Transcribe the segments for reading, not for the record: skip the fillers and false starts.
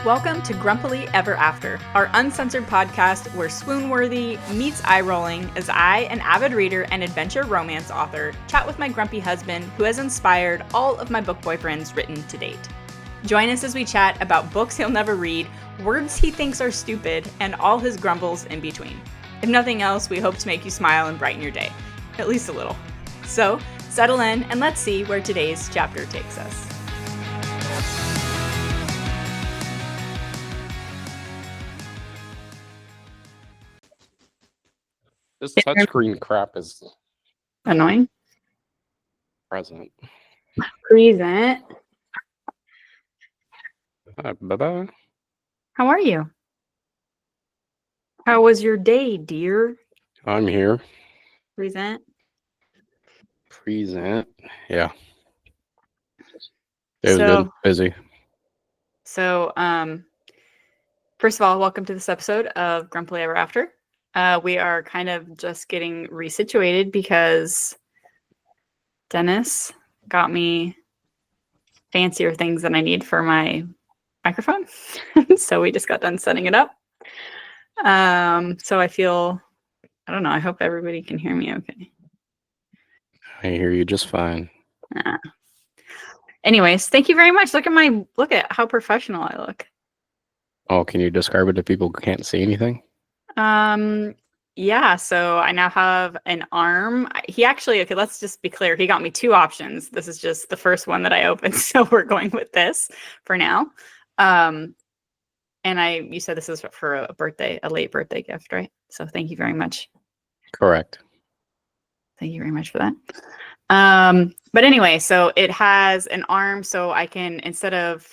Welcome to Grumpily Ever After, our uncensored podcast where swoon-worthy meets eye-rolling as I, an avid reader and adventure romance author, chat with my grumpy husband who has inspired all of my book boyfriends written to date. Join us as we chat about books he'll never read, words he thinks are stupid, and all his grumbles in between. If nothing else, we hope to make you smile and brighten your day. At least a little. So, settle in and let's see where today's chapter takes us. This touchscreen crap is Annoying? present. Present. Bye-bye. How are you? How was your day, dear? I'm here. Present. Yeah. It was good. Busy. So, first of all, welcome to this episode of Grumpily Ever After. We are kind of just getting resituated because Dennis got me fancier things than I need for my microphone. So we just got done setting it up. So I feel, I don't know, I hope everybody can hear me okay. I hear you just fine. Anyways, thank you very much. Look at how professional I look. Oh, can you describe it if people can't see anything? Yeah, so I now have an arm. Okay, let's just be clear. He got me two options. This is just the first one that I opened, so we're going with this for now. And you said this is for a late birthday gift, right? So thank you very much. Correct. Thank you very much for that. But anyway, so it has an arm, so I can, instead of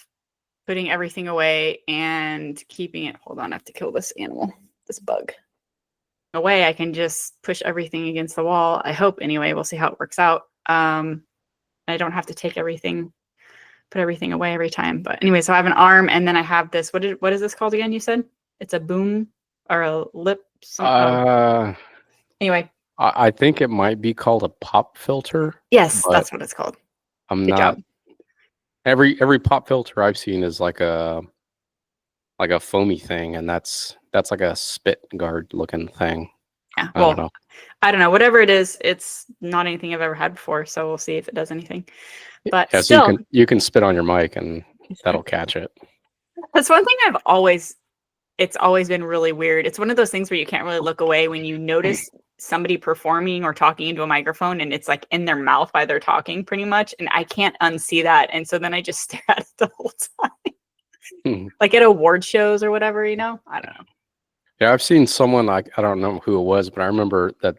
putting everything away and keeping it, hold on, I have to kill this animal, this bug. Away, I can just push everything against the wall. I hope anyway. We'll see how it works out. I don't have to put everything away every time. But anyway, so I have an arm, and then I have this. What is this called again? You said it's a boom or a lip. Anyway, I think it might be called a pop filter. Yes, that's what it's called. Good job. Every pop filter I've seen is like a foamy thing, and that's like a spit guard looking thing. Yeah, well, I don't know. Whatever it is, it's not anything I've ever had before, so we'll see if it does anything. But yeah, still, so you can spit on your mic and that'll catch it. That's one thing it's always been really weird. It's one of those things where you can't really look away when you notice somebody performing or talking into a microphone and it's like in their mouth while they're talking pretty much, and I can't unsee that. And so then I just stare at it the whole time. Like at award shows or whatever, I don't know. Yeah, I've seen someone, I don't know who it was, but I remember that.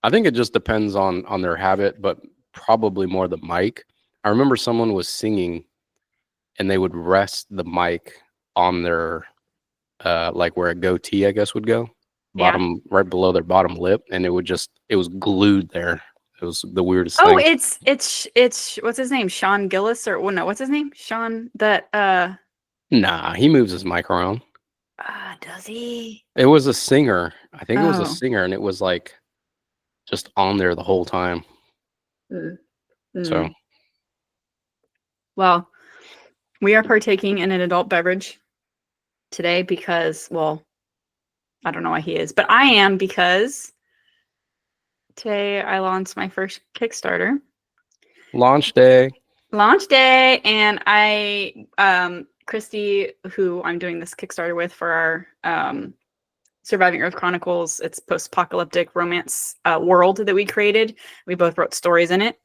I think it just depends on their habit, but probably more the mic. I remember someone was singing and they would rest the mic on their, like where a goatee, I guess, would go, right below their bottom lip. And it was glued there. It was the weirdest thing. Oh, it's what's his name? Sean Gillis what's his name? Sean Nah, he moves his mic around. Does he? It was a singer. I think it was a singer, and it was like just on there the whole time. So, well, we are partaking in an adult beverage today because, well, I don't know why he is, but I am, because today I launched my first Kickstarter. Launch day, and Christy, who I'm doing this Kickstarter with for our Surviving Earth Chronicles, it's post-apocalyptic romance world that we created. We both wrote stories in it.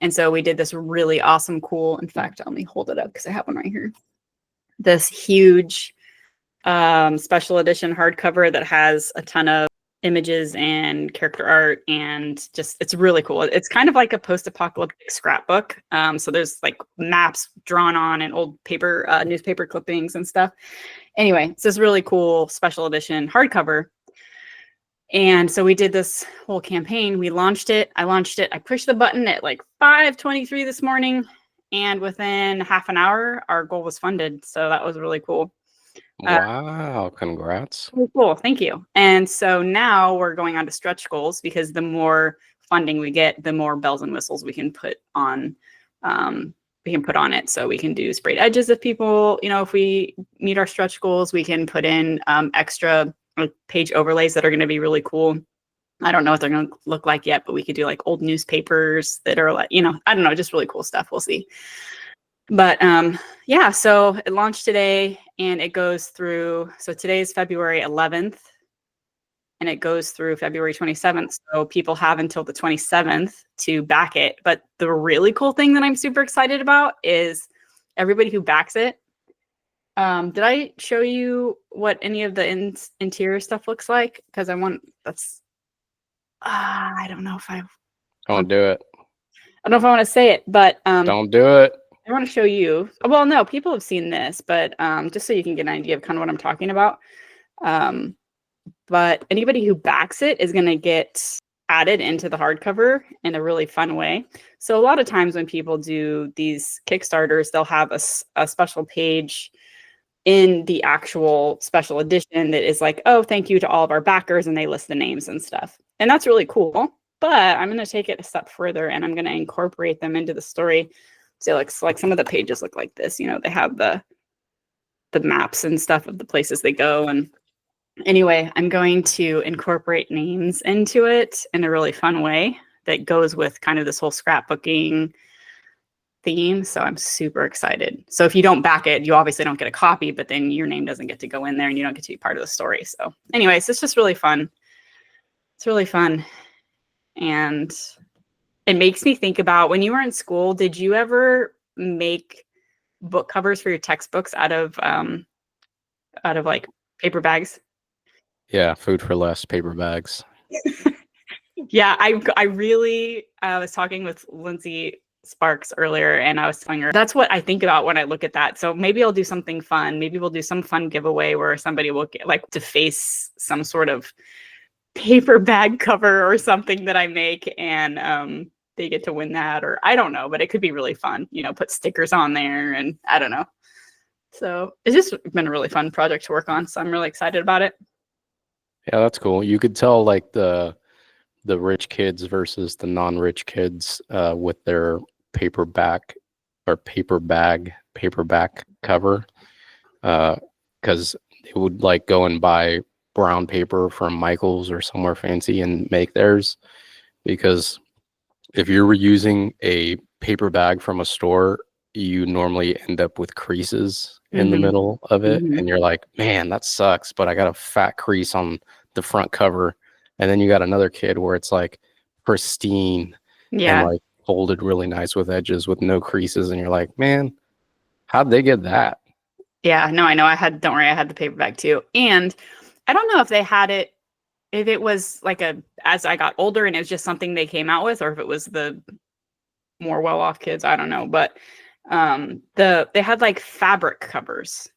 And so we did this really awesome, cool, in fact, let me hold it up because I have one right here. This huge special edition hardcover that has a ton of images and character art, and just, it's really cool. It's kind of like a post-apocalyptic scrapbook. So there's like maps drawn on and old paper, newspaper clippings and stuff. Anyway, it's this really cool special edition hardcover. And so we did this whole campaign. We launched it. I pushed the button at like 5:23 this morning, and within half an hour, our goal was funded. So that was really cool. Wow, congrats. Cool, thank you. And so now we're going on to stretch goals, because the more funding we get, the more bells and whistles we can put on we can put on it. So we can do sprayed edges if people, if we meet our stretch goals, we can put in extra page overlays that are going to be really cool. I don't know what they're going to look like yet, but we could do like old newspapers that are like, I don't know, just really cool stuff. We'll see. But yeah, so it launched today and it goes through, so today is February 11th and it goes through February 27th. So people have until the 27th to back it. But the really cool thing that I'm super excited about is everybody who backs it. Did I show you what any of the interior stuff looks like? Because I don't know if I Don't do it. I don't know if I want to say it, but Don't do it. I want to show you. Well, no, people have seen this, but just so you can get an idea of kind of what I'm talking about. But anybody who backs it is going to get added into the hardcover in a really fun way. So a lot of times when people do these Kickstarters, they'll have a special page in the actual special edition that is like, oh, thank you to all of our backers, and they list the names and stuff. And that's really cool. But I'm going to take it a step further and I'm going to incorporate them into the story. So like some of the pages look like this. They have the maps and stuff of the places they go. And anyway, I'm going to incorporate names into it in a really fun way that goes with kind of this whole scrapbooking theme. So I'm super excited. So if you don't back it, you obviously don't get a copy, but then your name doesn't get to go in there and you don't get to be part of the story. So anyways, it's just really fun. It's really fun. And it makes me think about when you were in school, did you ever make book covers for your textbooks out of like paper bags? Yeah, food for less paper bags. Yeah, I really was talking with Lindsey Sparks earlier and I was telling her that's what I think about when I look at that. So maybe I'll do something fun. Maybe we'll do some fun giveaway where somebody will get like to face some sort of paper bag cover or something that I make and they get to win that, or I don't know, but it could be really fun, put stickers on there and I don't know. So it's just been a really fun project to work on. So I'm really excited about it. Yeah, that's cool. You could tell like the rich kids versus the non-rich kids with their paperback cover, because they would like go and buy brown paper from Michael's or somewhere fancy and make theirs. Because if you're using a paper bag from a store, you normally end up with creases in the middle of it, and you're like, man, that sucks, but I got a fat crease on the front cover. And then you got another kid where it's like pristine and like folded really nice with edges with no creases. And you're like, man, how'd they get that? Yeah, no, I know. Don't worry, I had the paper bag too. And I don't know if they had it, if it was like as I got older and it was just something they came out with, or if it was the more well-off kids. I don't know. But they had like fabric covers.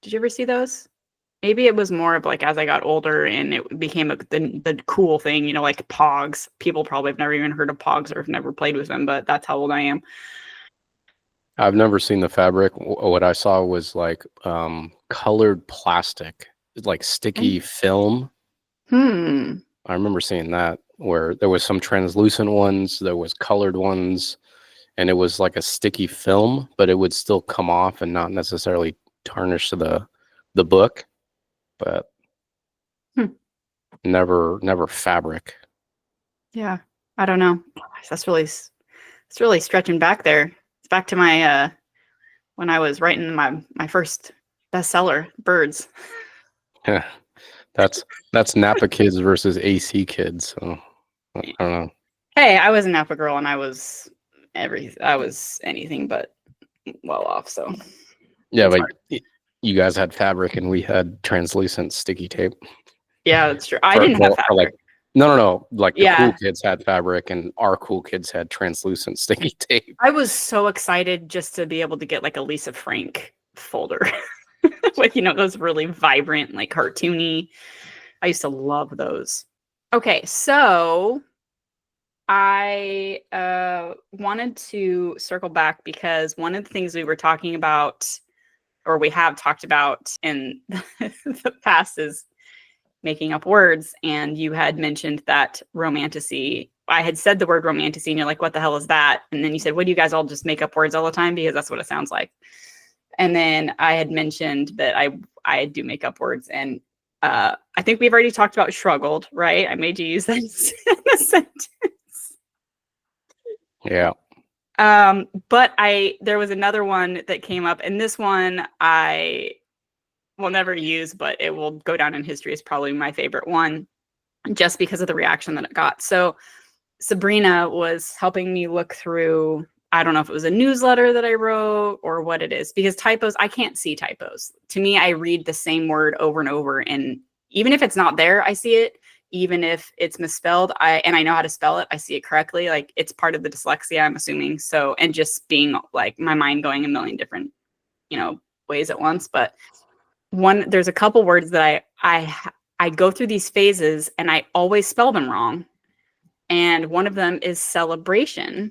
Did you ever see those? Maybe it was more of like as I got older and it became the cool thing, like Pogs. People probably have never even heard of Pogs or have never played with them, but that's how old I am. I've never seen the fabric. What I saw was like colored plastic, like sticky film. I remember seeing that where there was some translucent ones, there was colored ones, and it was like a sticky film, but it would still come off and not necessarily tarnish the book. But never fabric. Yeah, I don't know. It's really stretching back there. It's back to my when I was writing my first bestseller, Birds. Yeah, that's Napa kids versus AC kids. So I don't know. Hey, I was a Napa girl and I was anything but well off. So yeah, but you guys had fabric and we had translucent sticky tape. Yeah, that's true. I didn't have fabric. No. Like the cool kids had fabric and our cool kids had translucent sticky tape. I was so excited just to be able to get like a Lisa Frank folder with, those really vibrant, like cartoony. I used to love those. Okay, so I wanted to circle back because one of the things we were talking about, or we have talked about in the past, is making up words, and you had mentioned that romantasy. I had said the word romantasy, and you're like, what the hell is that? And then you said, what do you guys all just make up words all the time? Because that's what it sounds like. And then I had mentioned that I do make up words, and I think we've already talked about struggled, right? I made you use that in a sentence. Yeah. But there was another one that came up, and this one I will never use, but it will go down in history as probably my favorite one, just because of the reaction that it got. So Sabrina was helping me look through, I don't know if it was a newsletter that I wrote or what it is, because typos, I can't see typos. To me, I read the same word over and over, and even if it's not there, I see it. Even if it's misspelled, and I know how to spell it, I see it correctly. Like, it's part of the dyslexia, I'm assuming. So, and just being like my mind going a million different, ways at once. But there's a couple words that I go through these phases and I always spell them wrong. And one of them is Celler-bation.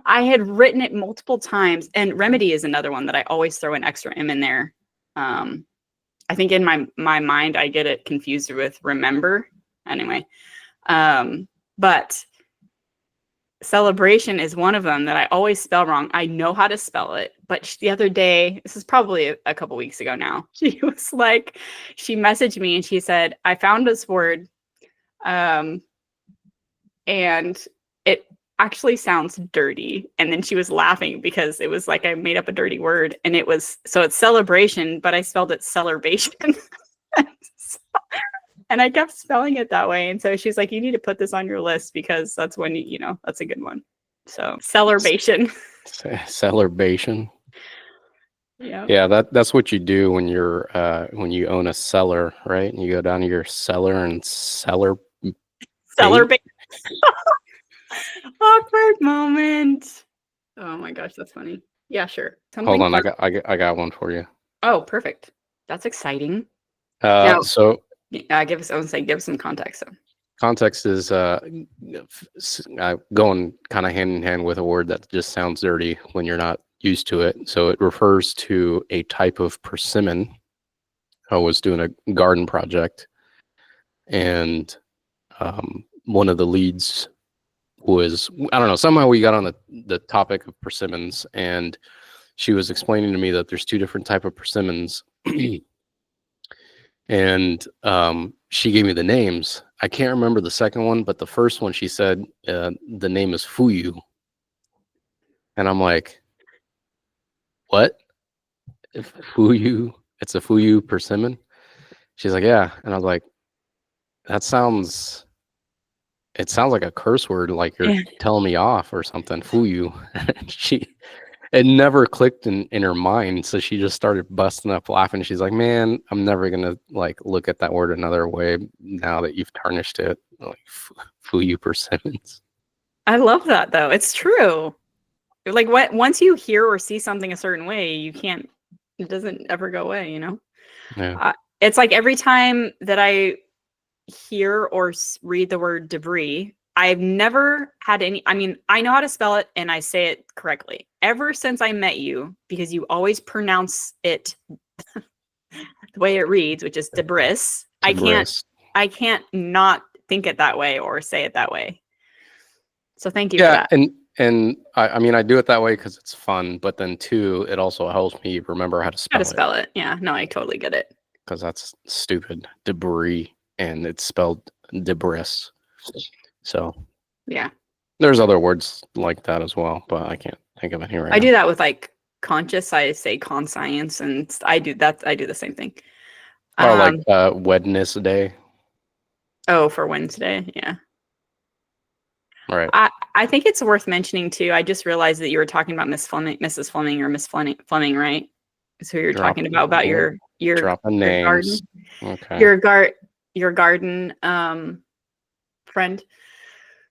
I had written it multiple times, and remedy is another one that I always throw an extra M in there. I think in my mind, I get it confused with remember. Anyway, but Celer-bation is one of them that I always spell wrong. I know how to spell it, but the other day, this is probably a couple weeks ago now, she messaged me and she said, I found this word, and it actually sounds dirty. And then she was laughing because it was like I made up a dirty word, and it's celebration, but I spelled it Celler-bation. And I kept spelling it that way. And so she's like, you need to put this on your list, because that's when that's a good one. So Celler-bation. Celler-bation. Yeah, that's what you do when when you own a cellar, right? And you go down to your cellar and Celler-bation. Awkward moment. Oh my gosh, that's funny. Yeah, sure. Hold on, I got one for you. Oh, perfect. That's exciting. So give us some context. So context is going kind of hand in hand with a word that just sounds dirty when you're not used to it. So it refers to a type of persimmon. I was doing a garden project, and one of the leads was, I don't know, somehow we got on the topic of persimmons, and she was explaining to me that there's two different type of persimmons. And she gave me the names. I can't remember the second one, but the first one, she said the name is Fuyu. And I'm like, what? Fuyu? It's a Fuyu persimmon? She's like, yeah. And I was like, it sounds like a curse word, like you're telling me off or something. Fuyu. It never clicked in her mind, so she just started busting up laughing. She's like, man, I'm never gonna look at that word another way now that you've tarnished it. Like, Fuyu persimmons. I love that, though. It's true. Like, once you hear or see something a certain way, it doesn't ever go away, Yeah. It's like every time that I hear or read the word debris, I've never had I know how to spell it and I say it correctly ever since I met you, because you always pronounce it the way it reads, which is debris. I can't not think it that way or say it that way. So thank you for that. And I do it that way because it's fun, but then too, it also helps me remember how to spell it. Yeah, no, I totally get it. Because that's stupid. Debris, and it's spelled debris. So yeah, there's other words like that as well, but I can't think of any right now. I do that with conscious. I say conscience, and I do the same thing. Wednesday. Oh, for Wednesday, yeah. Right. I think it's worth mentioning too. I just realized that you were talking about Mrs. Fleming, or Miss Fleming, right? Is who you're talking about your dropping names. Garden. Okay. Your garden friend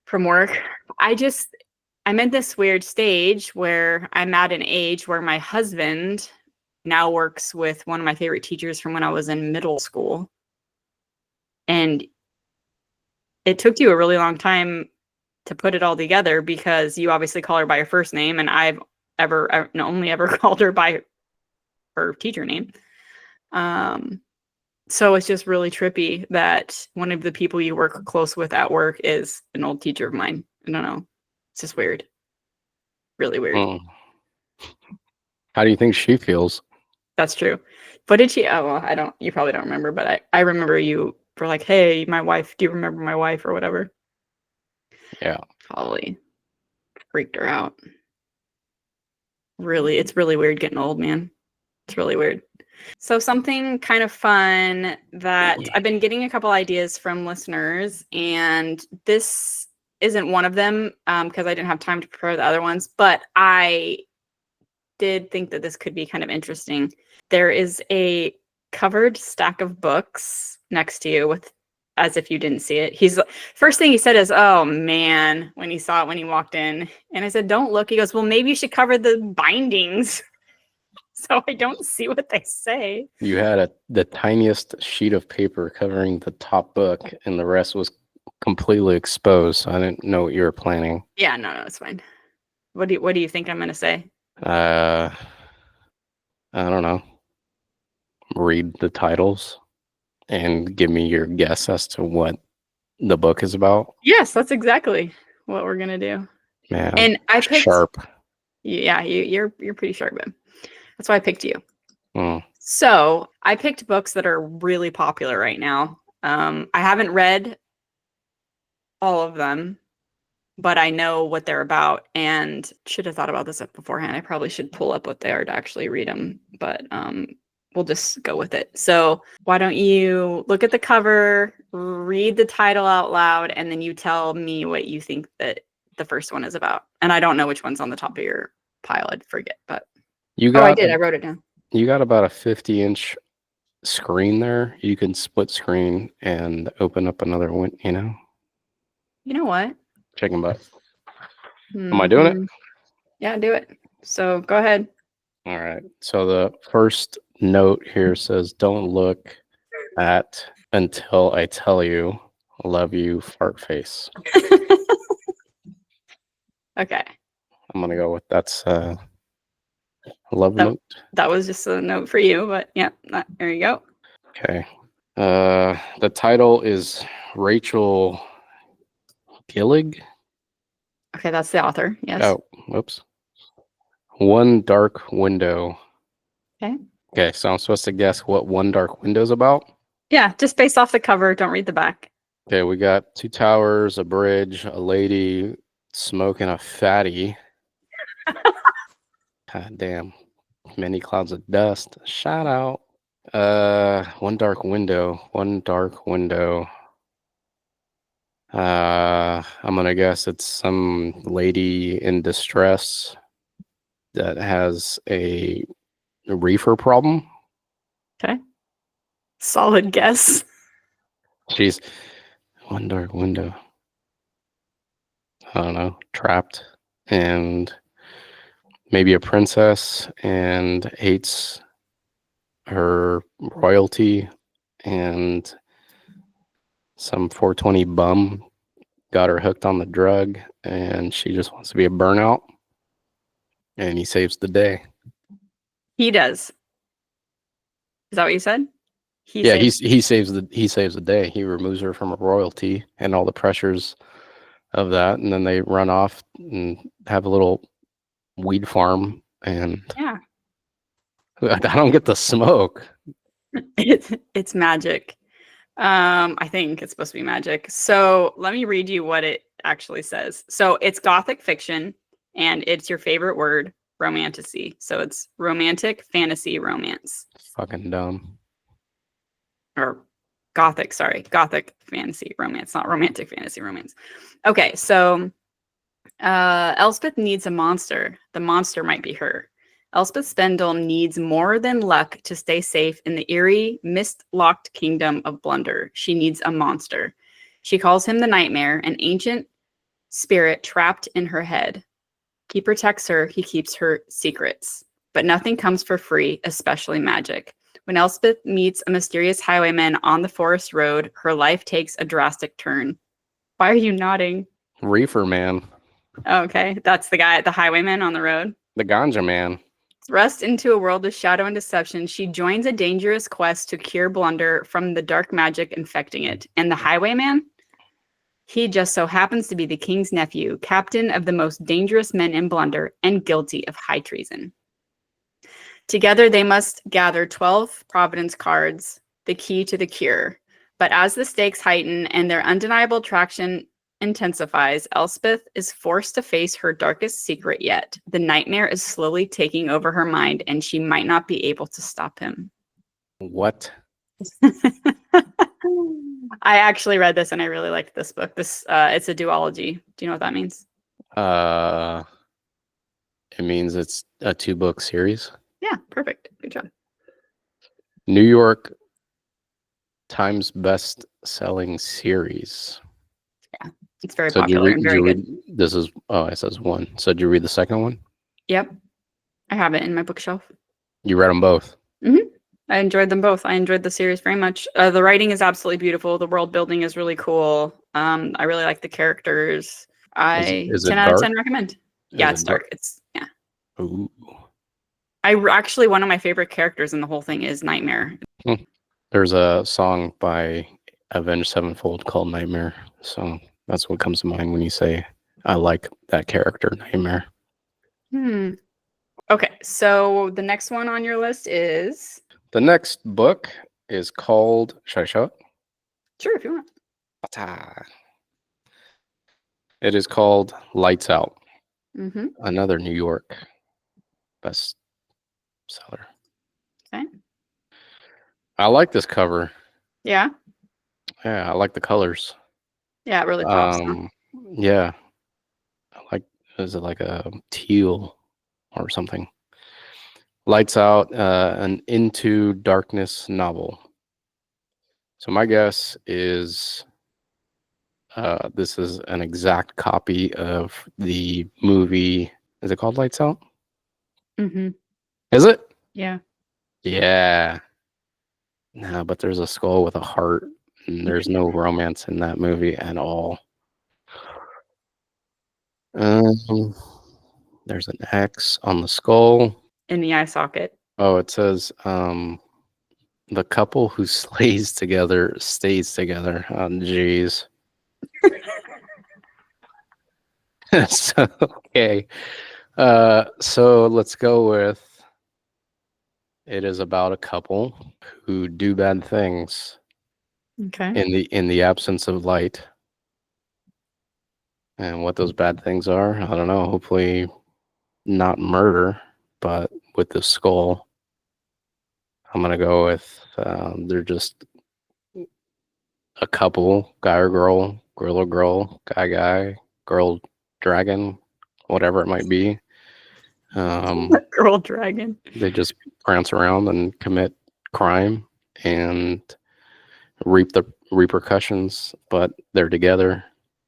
from work. I'm in this weird stage where I'm at an age where my husband now works with one of my favorite teachers from when I was in middle school. And it took you a really long time to put it all together, because you obviously call her by her first name, and I've only ever called her by her teacher name. So it's just really trippy that one of the people you work close with at work is an old teacher of mine. I don't know. It's just weird. Really weird. Mm. How do you think she feels? That's true. What did she? Oh, well, I don't. You probably don't remember, but I remember you were like, "Hey, my wife. Do you remember my wife or whatever?" Yeah. Probably freaked her out. Really, it's really weird getting old, man. It's really weird. So something kind of fun that I've been getting a couple ideas from listeners, and this isn't one of them because I didn't have time to prepare the other ones, but I did think that this could be kind of interesting. There is a covered stack of books next to you with as if you didn't see it. He's first thing he said is, "Oh man," when he saw it when he walked in. And I said, "Don't look." He goes, "Well, maybe you should cover the bindings." So I don't see what they say. You had the tiniest sheet of paper covering the top book, and the rest was completely exposed. So I didn't know what you were planning. Yeah, no, it's fine. What do you think I'm gonna say? I don't know. Read the titles and give me your guess as to what the book is about. Yes, that's exactly what we're gonna do. Man, And I picked sharp. Yeah, you're pretty sharp, man. That's why I picked you. Mm. So I picked books that are really popular right now. I haven't read all of them, but I know what they're about and should have thought about this beforehand. I probably should pull up what they are to actually read them, but we'll just go with it. So why don't you look at the cover, read the title out loud, and then you tell me what you think that the first one is about. And I don't know which one's on the top of your pile. I'd forget, but I did. I wrote it down. You got about a 50-inch screen there. You can split screen and open up another one, You know what? Chicken butt. Am I doing it? Yeah, do it. So go ahead. All right. So the first note here says, "Don't look at until I tell you. Love you, fart face." Okay. I'm gonna go with that's love note. That was just a note for you, but yeah, there you go. Okay. The title is Rachel Gillig. Okay, that's the author. Yes. Oh, whoops. One Dark Window. Okay. Okay, so I'm supposed to guess what One Dark Window is about? Yeah, just based off the cover. Don't read the back. Okay, we got two towers, a bridge, a lady smoking a fatty. God damn. Many clouds of dust. Shout out. One Dark Window. One Dark Window. I'm gonna guess it's some lady in distress that has a reefer problem. Okay. Solid guess. She's One Dark Window. I don't know, trapped and maybe a princess and hates her royalty, and some 420 bum got her hooked on the drug, and she just wants to be a burnout, and he saves the day. He does. Is that what you said? He saves the day. He removes her from a royalty and all the pressures of that, and then they run off and have a little weed farm, and yeah, I don't get the smoke. It's magic. I think it's supposed to be magic. So let me read you what it actually says. So it's gothic fiction, and it's your favorite word, romantasy. So it's romantic fantasy romance. Fucking dumb. Or gothic fantasy romance, not romantic fantasy romance. Okay, so Elspeth needs a monster. The monster might be her. Elspeth Spendle needs more than luck to stay safe in the eerie, mist-locked kingdom of Blunder. She needs a monster. She calls him the Nightmare, an ancient spirit trapped in her head. He protects her, he keeps her secrets. But nothing comes for free, especially magic. When Elspeth meets a mysterious highwayman on the forest road, her life takes a drastic turn. Why are you nodding? Reefer man. Okay, that's the guy, the highwayman on the road. The ganja man. Thrust into a world of shadow and deception, she joins a dangerous quest to cure Blunder from the dark magic infecting it. And the highwayman? He just so happens to be the king's nephew, captain of the most dangerous men in Blunder, and guilty of high treason. Together, they must gather 12 Providence cards, the key to the cure. But as the stakes heighten and their undeniable attraction intensifies, Elspeth is forced to face her darkest secret yet. The nightmare is slowly taking over her mind, and she might not be able to stop him. What? I actually read this and I really liked this book. It's a duology. Do you know what that means? It means it's a 2-book series. Yeah, perfect. Good job. New York Times best-selling series. Yeah, it's very popular and very good. This is it says 1. So did you read the second one? Yep, I have it in my bookshelf. You read them both. Mm-hmm. I enjoyed them both. I enjoyed the series very much. The writing is absolutely beautiful. The world building is really cool. I really like the characters. Is it 10 out of dark? 10 recommend. Yeah, it's dark. Yeah. Ooh. Actually, one of my favorite characters in the whole thing is Nightmare. There's a song by Avenged Sevenfold called Nightmare. So that's what comes to mind when you say, I like that character, Nightmare. Okay, so the next one on your list is... The next book is called... Should I show it? Sure, if you want. It is called Lights Out. Mm-hmm. Another New York bestseller. Okay. I like this cover. Yeah? Yeah, I like the colors. Yeah, it really pops. Huh? Yeah. Is it like a teal or something? Lights Out, an Into Darkness novel. So my guess is this is an exact copy of the movie. Is it called Lights Out? Mm-hmm. Is it? Yeah. Yeah. No, but there's a skull with a heart, and there's no romance in that movie at all. There's an X on the skull. In the eye socket. Oh, it says the couple who slays together stays together. Oh, jeez. So, okay. So let's go with it is about a couple who do bad things Okay. in the absence of light. And what those bad things are, I don't know. Hopefully not murder, but with the skull, I'm going to go with they're just a couple, guy or girl or girl, guy, girl, dragon, whatever it might be. Girl dragon. They just prance around and commit crime and reap the repercussions, but they're together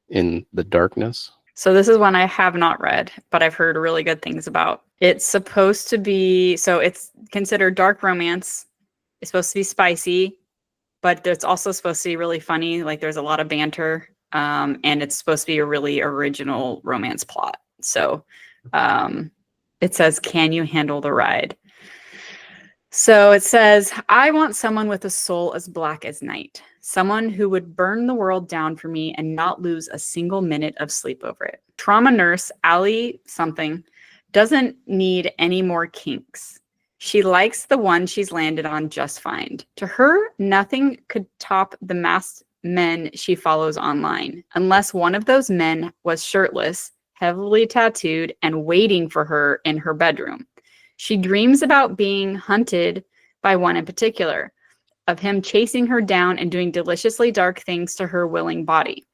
in the darkness. So this is one I have not read, but I've heard really good things about. It's supposed to be, so it's considered dark romance. It's supposed to be spicy, but it's also supposed to be really funny. Like there's a lot of banter, and it's supposed to be a really original romance plot. So it says, can you handle the ride? So it says, I want someone with a soul as black as night. Someone who would burn the world down for me and not lose a single minute of sleep over it. Trauma nurse Allie something doesn't need any more kinks. She likes the one she's landed on just fine. To her, nothing could top the masked men she follows online, unless one of those men was shirtless, heavily tattooed, and waiting for her in her bedroom. She dreams about being hunted by one in particular, of him chasing her down and doing deliciously dark things to her willing body.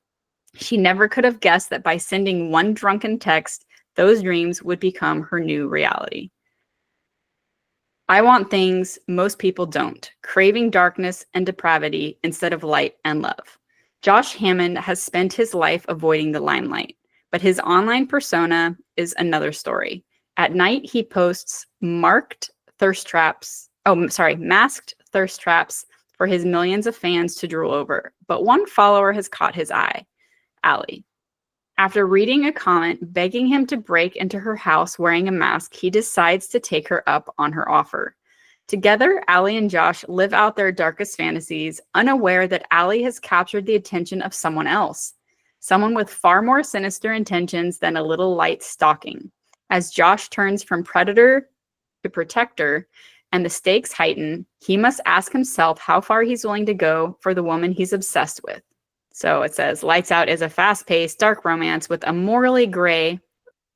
She never could have guessed that by sending one drunken text, those dreams would become her new reality. I want things most people don't, craving darkness and depravity instead of light and love. Josh Hammond has spent his life avoiding the limelight, but his online persona is another story. At night, he posts masked thirst traps for his millions of fans to drool over. But one follower has caught his eye, Allie. After reading a comment begging him to break into her house wearing a mask, he decides to take her up on her offer. Together, Allie and Josh live out their darkest fantasies, unaware that Allie has captured the attention of someone else, someone with far more sinister intentions than a little light stalking. As Josh turns from predator to protector and the stakes heighten, he must ask himself how far he's willing to go for the woman he's obsessed with. So it says, Lights Out is a fast-paced, dark romance with a morally gray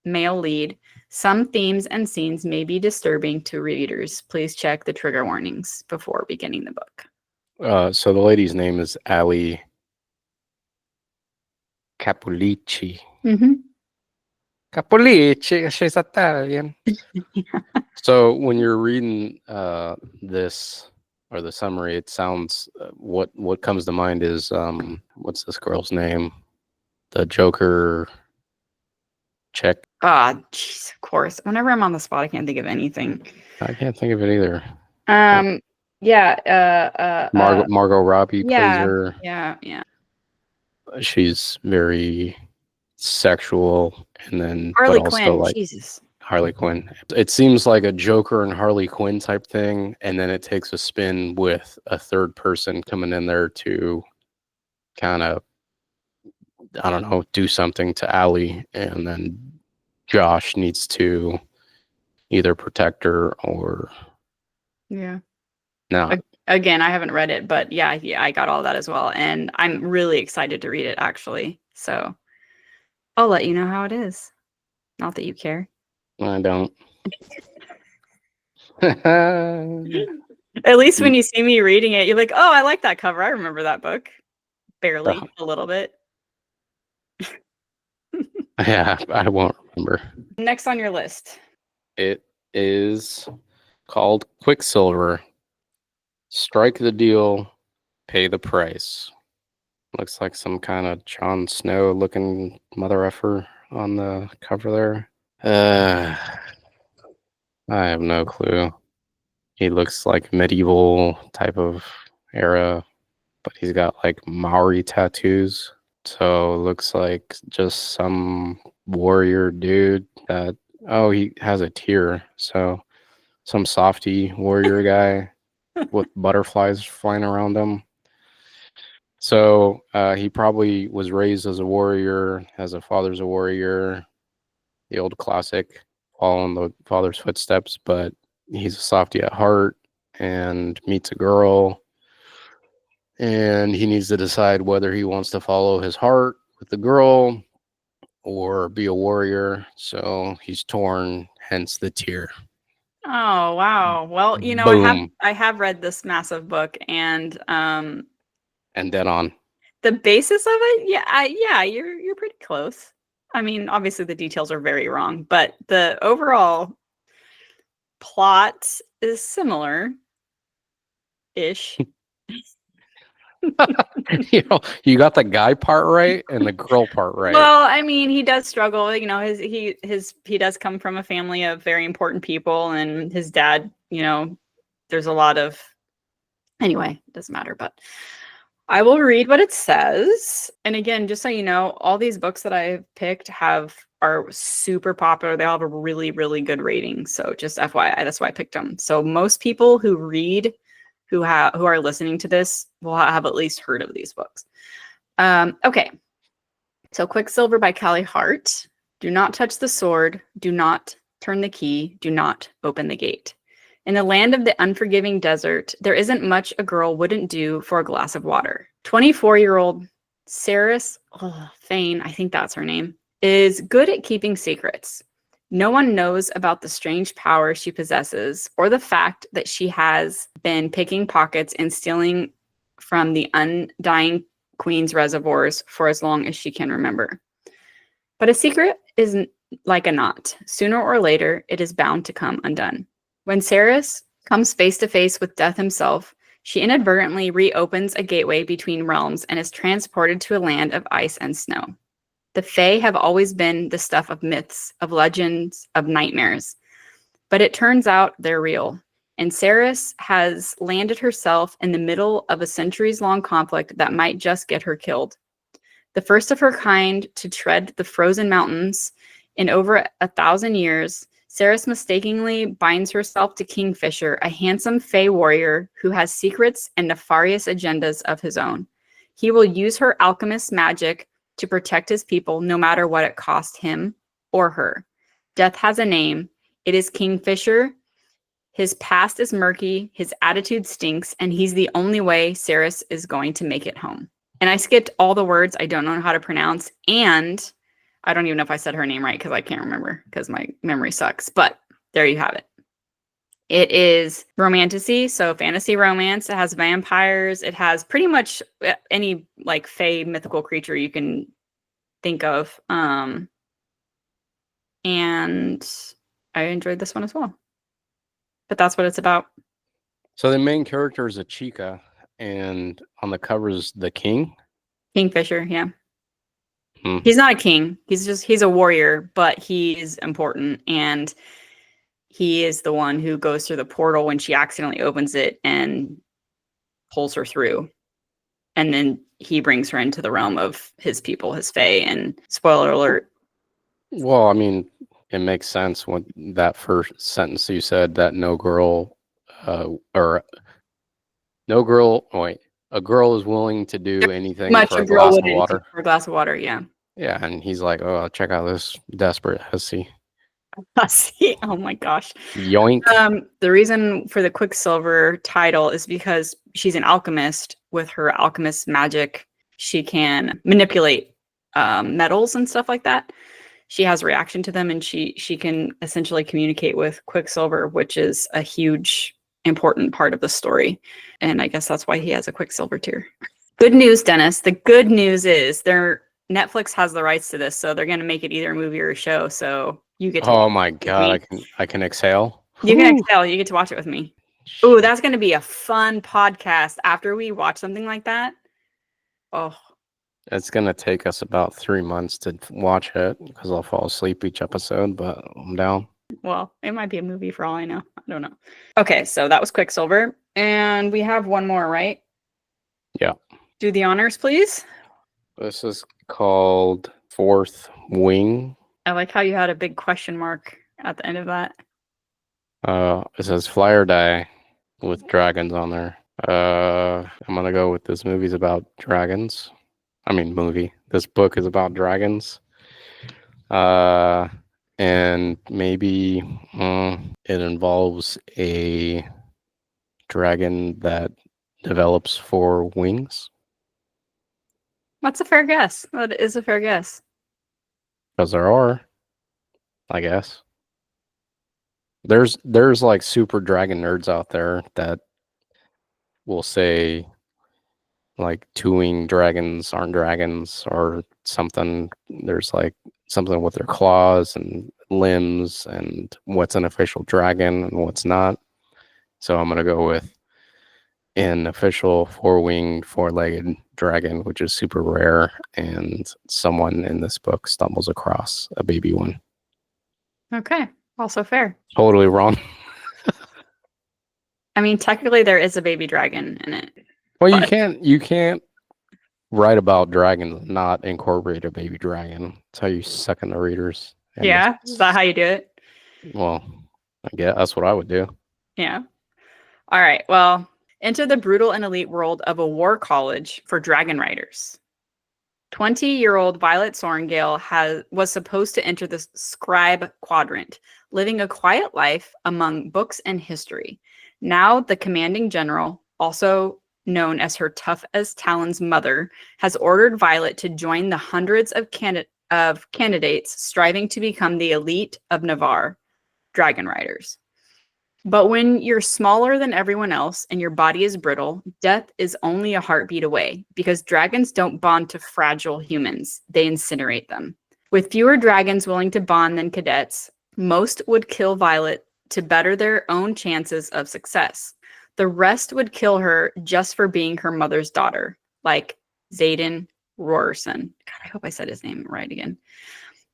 male lead. Some themes and scenes may be disturbing to readers. Please check the trigger warnings before beginning the book. So the lady's name is Allie Capulici. Mm-hmm. Capulici, she's Italian. So when you're reading this or the summary, it sounds what comes to mind is what's this girl's name? The Joker check. Ah, jeez, of course. Whenever I'm on the spot, I can't think of anything. I can't think of it either. Yeah. Margot Robbie plays her. Yeah. She's very sexual, and then Harley but also Quinn. like Jesus. Harley Quinn. It seems like a Joker and Harley Quinn type thing, and then it takes a spin with a third person coming in there to kind of, I don't know, do something to Allie, and then Josh needs to either protect her or Yeah. no. Again, I haven't read it, but yeah, I got all that as well, and I'm really excited to read it actually. So I'll let you know how it is. Not that you care. I don't. At least when you see me reading it, you're like, oh, I like that cover. I remember that book. Barely, a little bit. Yeah, I won't remember. Next on your list. It is called Quicksilver. Strike the deal, pay the price. Looks like some kind of Jon Snow looking mother effer on the cover there. I have no clue. He looks like medieval type of era, but he's got like Maori tattoos. So looks like just some warrior dude that, oh, he has a tear. So some softy warrior guy with butterflies flying around him. So he probably was raised as a warrior, has a father's a warrior, the old classic, following the father's footsteps, but he's a softy at heart and meets a girl, and he needs to decide whether he wants to follow his heart with the girl or be a warrior. So he's torn, hence the tear. Oh wow. Well, you know, Boom. I have read this massive book, and dead on. the basis of it, yeah, you're pretty close. I mean, obviously the details are very wrong, but the overall plot is similar-ish. You got the guy part right and the girl part right. Well, I mean, he does struggle. You know, he does come from a family of very important people, and his dad, you know, there's a lot of. Anyway, it doesn't matter, but I will read what it says. And again, just so you know, all these books that I've picked are super popular. They all have a really, really good rating. So just FYI, that's why I picked them. So most people who read, who are listening to this, will have at least heard of these books. Okay. So Quicksilver by Callie Hart. Do not touch the sword. Do not turn the key. Do not open the gate. In the land of the unforgiving desert, there isn't much a girl wouldn't do for a glass of water. 24-year-old Ceres Fane, I think that's her name, is good at keeping secrets. No one knows about the strange power she possesses or the fact that she has been picking pockets and stealing from the undying queen's reservoirs for as long as she can remember. But a secret isn't like a knot. Sooner or later, it is bound to come undone. When Ceres comes face to face with death himself, she inadvertently reopens a gateway between realms and is transported to a land of ice and snow. The Fae have always been the stuff of myths, of legends, of nightmares. But it turns out they're real. And Ceres has landed herself in the middle of a centuries-long conflict that might just get her killed. The first of her kind to tread the frozen mountains in over 1,000 years, Ceres mistakenly binds herself to Kingfisher, a handsome Fey warrior who has secrets and nefarious agendas of his own. He will use her alchemist magic to protect his people, no matter what it cost him or her. Death has a name. It is Kingfisher. His past is murky, his attitude stinks, and he's the only way Ceres is going to make it home. And I skipped all the words I don't know how to pronounce, and I don't even know if I said her name right because I can't remember because my memory sucks. But there you have it. It is romantasy, so fantasy romance. It has vampires. It has pretty much any like Fey mythical creature you can think of. And I enjoyed this one as well. But that's what it's about. So the main character is a chica, and on the cover is the king. Kingfisher, yeah. He's not a king. He's a warrior, but he is important, and he is the one who goes through the portal when she accidentally opens it and pulls her through. And then he brings her into the realm of his people, his Fae, and spoiler alert. Well, I mean, it makes sense when that first sentence you said that a girl is willing to do anything for a glass of water. For a glass of water, yeah. Yeah, and he's like, "Oh, check out this desperate hussy." Hussy, oh my gosh. Yoink. The reason for the Quicksilver title is because she's an alchemist. With her alchemist magic, she can manipulate metals and stuff like that. She has a reaction to them, and she can essentially communicate with Quicksilver, which is a huge, important part of the story. And I guess that's why he has a Quicksilver tier. Good news, Dennis. The good news is Netflix has the rights to this, so they're going to make it either a movie or a show. So you get to Oh my god, I can exhale. You can exhale. You get to watch it with me. Ooh, that's going to be a fun podcast after we watch something like that. Oh, it's going to take us about 3 months to watch it because I'll fall asleep each episode, but I'm down. Well, it might be a movie for all I know. I don't know. Okay, so that was Quicksilver. And we have one more, right? Yeah. Do the honors, please. This is called Fourth Wing. I like how you had a big question mark at the end of that. It says fly or die with dragons on there. I'm going to go with this movie's about dragons. I mean, movie. This book is about dragons. And maybe it involves a dragon that develops 4 wings. That's a fair guess. That is a fair guess. Because there are, I guess. There's like super dragon nerds out there that will say like 2-wing dragons aren't dragons or something. There's like something with their claws and limbs and what's an official dragon and what's not. So I'm going to go with an official 4-winged, 4-legged dragon, which is super rare. And someone in this book stumbles across a baby one. Okay. Also fair. Totally wrong. I mean, technically there is a baby dragon in it. Well, you can't write about dragons and not incorporate a baby dragon. That's how you suck in the readers. And yeah? Is that how you do it? Well, I guess that's what I would do. Yeah. All right. Well, enter the brutal and elite world of a war college for dragon riders. 20-year-old Violet Sorengale was supposed to enter the scribe quadrant, living a quiet life among books and history. Now, the commanding general, also known as her tough-as-talons mother, has ordered Violet to join the hundreds of candidates striving to become the elite of Navarre, dragon riders. But when you're smaller than everyone else and your body is brittle, death is only a heartbeat away, because dragons don't bond to fragile humans. They incinerate them. With fewer dragons willing to bond than cadets, most would kill Violet to better their own chances of success. The rest would kill her just for being her mother's daughter, like Xaden Roerson. God, I hope I said his name right again.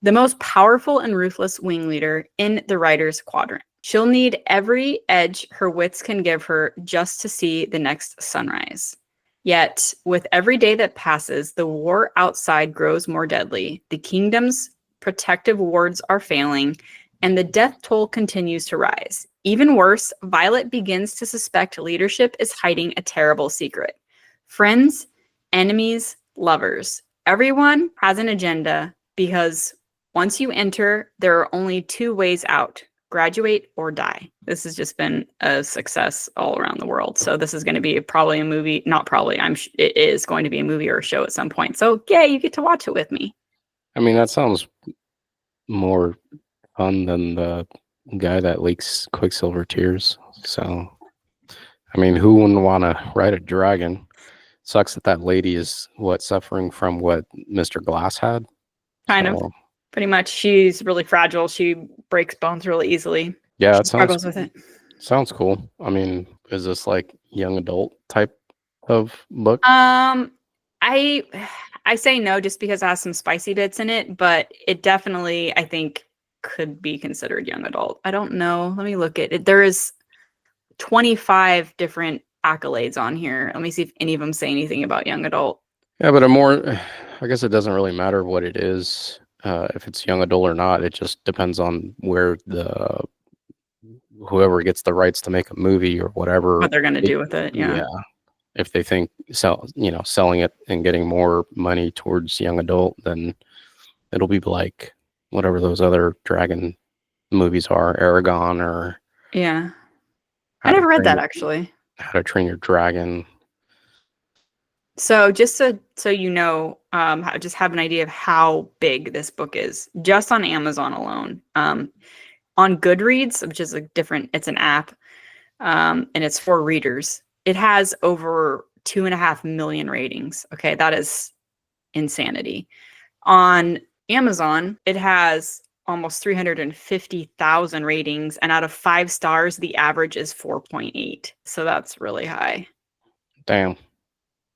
The most powerful and ruthless wing leader in the Riders Quadrant. She'll need every edge her wits can give her just to see the next sunrise. Yet, with every day that passes, the war outside grows more deadly. The kingdom's protective wards are failing, and the death toll continues to rise. Even worse, Violet begins to suspect leadership is hiding a terrible secret. Friends, enemies, lovers. Everyone has an agenda because once you enter, there are only two ways out: graduate or die. This has just been a success all around the world. So this is going to be probably a movie, not probably, it is going to be a movie or a show at some point. So yeah, you get to watch it with me. I mean, that sounds more fun than the guy that leaks Quicksilver tears. So, I mean, who wouldn't want to ride a dragon? Sucks that lady is suffering from what Mr. Glass had. Kind of. Pretty much. She's really fragile. She breaks bones really easily. Yeah, she it struggles with it. Sounds cool. I mean, is this like young adult type of book? I say no just because it has some spicy bits in it, but it definitely, I think, could be considered young adult. I don't know. Let me look at it. There is 25 different accolades on here. Let me see if any of them say anything about young adult. Yeah, but I guess it doesn't really matter what it is. If it's young adult or not, it just depends on where whoever gets the rights to make a movie or whatever, what they're going to do with it. Yeah. If they think selling it and getting more money towards young adult, then it'll be like whatever those other dragon movies are, Aragon or I never read that actually. How to Train Your Dragon. So just so you know, just have an idea of how big this book is, just on Amazon alone. On Goodreads, which is it's an app, and it's for readers. It has over 2.5 million ratings. Okay, that is insanity. On Amazon, it has almost 350,000 ratings, and out of 5 stars, the average is 4.8. So that's really high. Damn.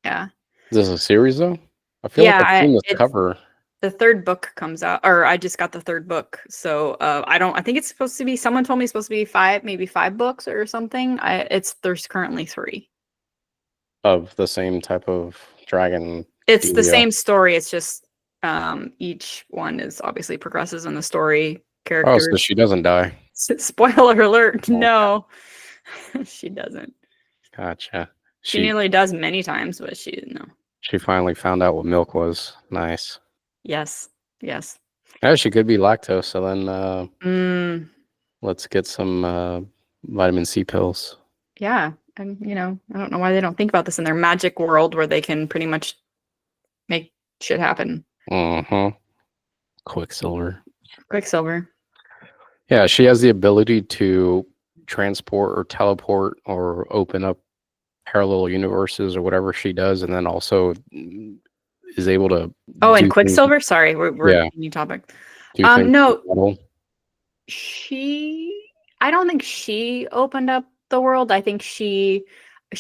Yeah. Is this a series though? I feel like I've seen this cover. The third book comes out, or I just got the third book. So I think it's supposed to be, someone told me it's supposed to be maybe 5 books or something. There's currently 3. Of the same type of dragon. It's the same story. It's just each one is obviously progresses in the story. Characters. Oh, so she doesn't die. Spoiler alert. No, she doesn't. Gotcha. She nearly does many times, but no. She finally found out what milk was. Nice. Yes. Yeah, she could be lactose. So then let's get some vitamin C pills. Yeah. And, I don't know why they don't think about this in their magic world where they can pretty much make shit happen. Quicksilver. Yeah, she has the ability to transport or teleport or open up parallel universes or whatever she does, and then also is able to. Oh, and Quicksilver. Sorry, we're a new topic. No, I don't think she opened up the world. I think she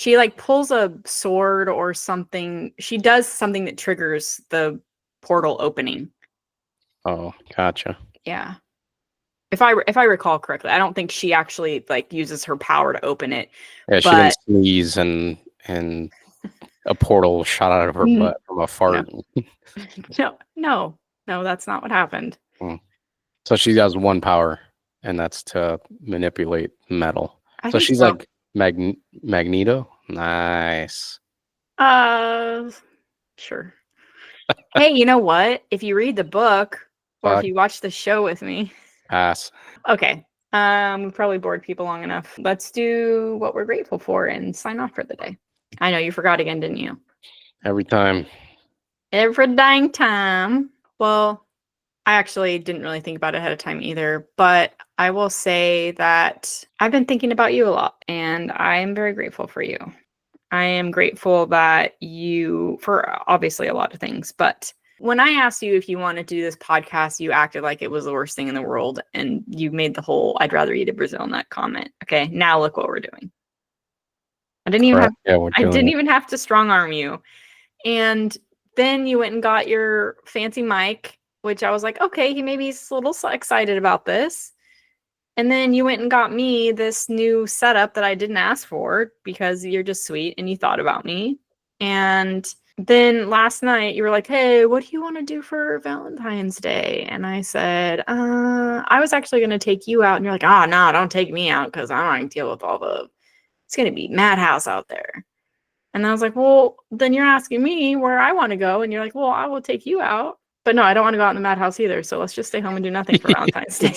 like pulls a sword or something. She does something that triggers the portal opening. Oh, gotcha. Yeah. If I recall correctly, I don't think she actually like uses her power to open it. Yeah, she didn't sneeze and a portal shot out of her butt from a fart. No, that's not what happened. So she has one power, and that's to manipulate metal. So she's like Magneto. Nice. Sure. Hey, you know what? If you read the book or if you watch the show with me. Pass. Okay. We've probably bored people long enough. Let's do what we're grateful for and sign off for the day. I know you forgot again, didn't you? Every time. Every dang time. Well, I actually didn't really think about it ahead of time either, but I will say that I've been thinking about you a lot, and I am very grateful for you. I am grateful that for obviously a lot of things, but when I asked you if you wanted to do this podcast, you acted like it was the worst thing in the world, and you made the whole "I'd rather eat a Brazil nut" comment. Okay, now look what we're doing. I didn't even have to strong arm you, and then you went and got your fancy mic, which I was like, okay, he's a little excited about this. And then you went and got me this new setup that I didn't ask for because you're just sweet and you thought about me. And then last night you were like, hey, what do you want to do for Valentine's Day? And I said, I was actually going to take you out. And you're like, oh, no, don't take me out because I don't want to deal with it's going to be madhouse out there. And I was like, well, then you're asking me where I want to go. And you're like, well, I will take you out. But no, I don't want to go out in the madhouse either. So let's just stay home and do nothing for Valentine's Day.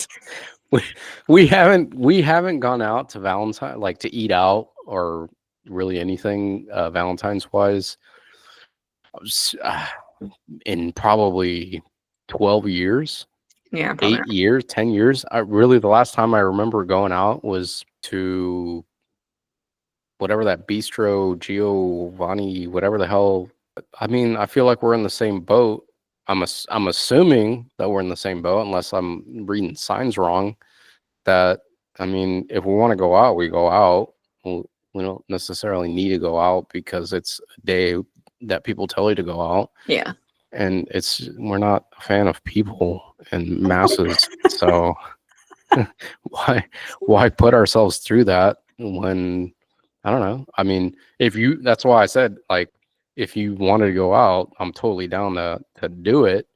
we haven't gone out to Valentine, like to eat out or really anything Valentine's wise in probably 12 years. Yeah, 8 years, 10 years. The last time I remember going out was to whatever that Bistro Giovanni, whatever the hell. I mean, I feel like we're in the same boat. I'm assuming that we're in the same boat, unless I'm reading signs wrong. That, I mean, if we want to go out, we go out. We don't necessarily need to go out because it's a day that people tell you to go out. Yeah. And we're not a fan of people and masses. So why put ourselves through that when, I don't know. I mean, that's why I said, like, if you wanted to go out, I'm totally down to do it.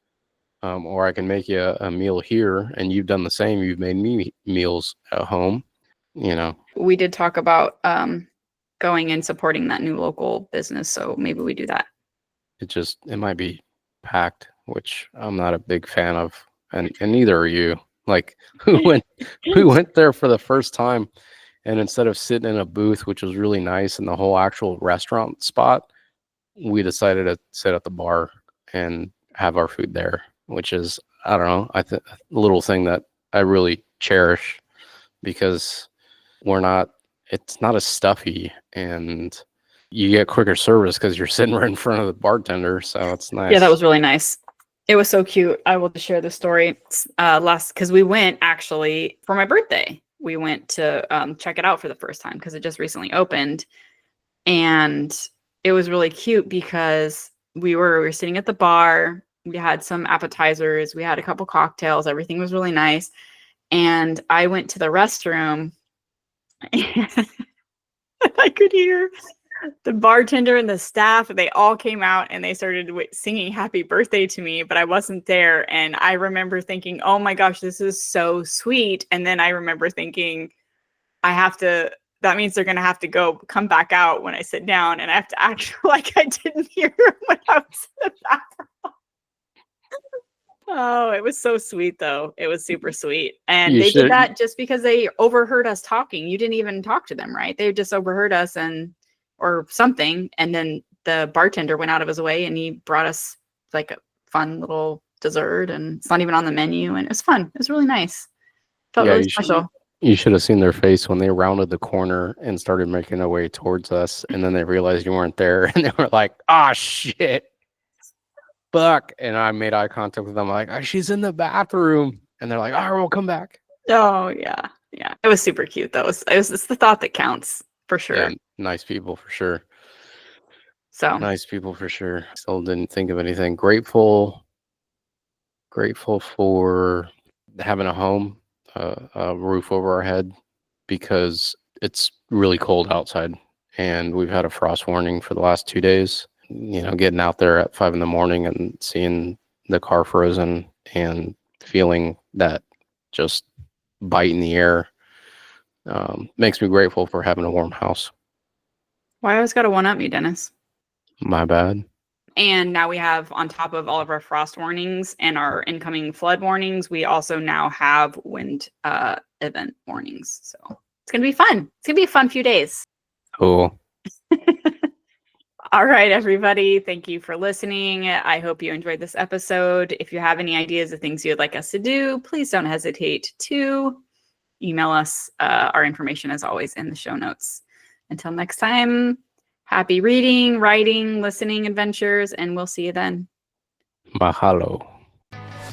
Or I can make you a meal here, and you've done the same. You've made me meals at home, We did talk about going and supporting that new local business, so maybe we do that. It might be packed, which I'm not a big fan of, and neither are you. Like, we went there for the first time, and instead of sitting in a booth, which was really nice, in the whole actual restaurant spot, we decided to sit at the bar and have our food there, which is, I don't know, a little thing that I really cherish, because it's not as stuffy, and you get quicker service because you're sitting right in front of the bartender. So it's nice. Yeah, that was really nice. It was so cute. I will just share the story. Because we went actually for my birthday. We went to check it out for the first time because it just recently opened. And it was really cute because we were sitting at the bar. We had some appetizers. We had a couple cocktails. Everything was really nice. And I went to the restroom and I could hear the bartender and the staff. They all came out and they started singing happy birthday to me, but I wasn't there. And I remember thinking, oh my gosh, this is so sweet. And then I remember thinking, that means they're going to have to come back out when I sit down, and I have to act like I didn't hear when I was in the bathroom. Oh, it was so sweet, though. It was super sweet. And they did that just because they overheard us talking. You didn't even talk to them, right? They just overheard us or something. And then the bartender went out of his way and he brought us like a fun little dessert, and it's not even on the menu. And it was fun. It was really nice. Felt really special. You should have seen their face when they rounded the corner and started making their way towards us. And then they realized you weren't there. And they were like, oh, shit. Fuck. And I made eye contact with them, like, oh, she's in the bathroom. And they're like, all right, we'll come back. Oh, yeah. Yeah. It was super cute, though. It's the thought that counts, for sure. Yeah, nice people, for sure. So nice people, for sure. Still didn't think of anything. Grateful for having a home, a roof over our head, because it's really cold outside. And we've had a frost warning for the last 2 days. Getting out there at 5 a.m. and seeing the car frozen and feeling that just bite in the air makes me grateful for having a warm house. Why always got to one-up me, Dennis? My bad. And now we have, on top of all of our frost warnings and our incoming flood warnings, we also now have wind event warnings. So it's going to be fun. It's going to be a fun few days. Cool. All right, everybody. Thank you for listening. I hope you enjoyed this episode. If you have any ideas of things you'd like us to do, please don't hesitate to email us. Our information is always in the show notes. Until next time, happy reading, writing, listening adventures, and we'll see you then. Mahalo.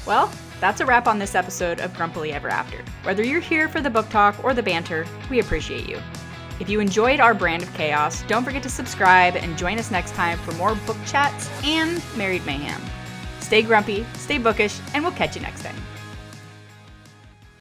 Well, that's a wrap on this episode of Grumpily Ever After. Whether you're here for the book talk or the banter, we appreciate you. If you enjoyed our brand of chaos, don't forget to subscribe and join us next time for more book chats and married mayhem. Stay grumpy, stay bookish, and we'll catch you next time.